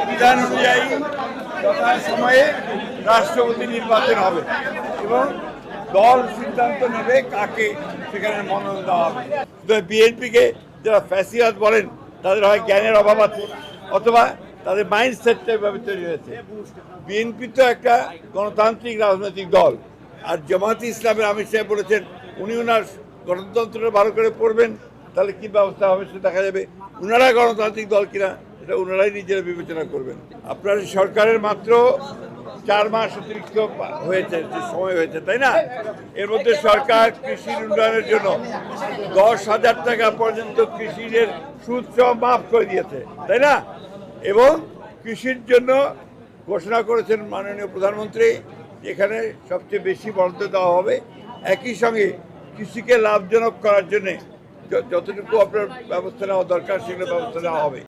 বিধান অনুযায়ী যথা সময়ে রাষ্ট্রপতি নির্বাচন হবে এবং দল সিদ্ধান্ত নেবে কাকে সেখানে মনোনয়ন দেওয়া হবে। বিএনপিকে যারা ফ্যাসিবাদ বলেন তাদের হয় জ্ঞানের অভাব আছে অথবা তাদের মাইন্ডসেটটা এভাবে তৈরি হয়েছে। বিএনপি তো একটা গণতান্ত্রিক রাজনৈতিক দল, আর জামায়াতে ইসলামের আমির সাহেব বলেছেন উনি ওনার গণতন্ত্রটা ভালো করে পড়বেন, তাহলে কি ব্যবস্থা হবে সেটা দেখা যাবে। ওনারা গণতান্ত্রিক দল কিনা এটা ওনারাই নিজেরা বিবেচনা করবেন। আপনার সরকারের মাত্র 4 মাস অতিরিক্ত হয়েছে, যে সময় হয়েছে, তাই না? এর মধ্যে সরকার কৃষির উন্নয়নের জন্য 10,000 টাকা পর্যন্ত কৃষির সুদ সহ মাফ করে দিয়েছে, তাই না? এবং কৃষির জন্য ঘোষণা করেছেন মাননীয় প্রধানমন্ত্রী এখানে সবচেয়ে বেশি বরাদ্দ দেওয়া হবে। একই সঙ্গে কৃষিকে লাভজনক করার জন্যে যতটুকু আপনার ব্যবস্থা নেওয়া দরকার সেগুলো ব্যবস্থা নেওয়া হবে।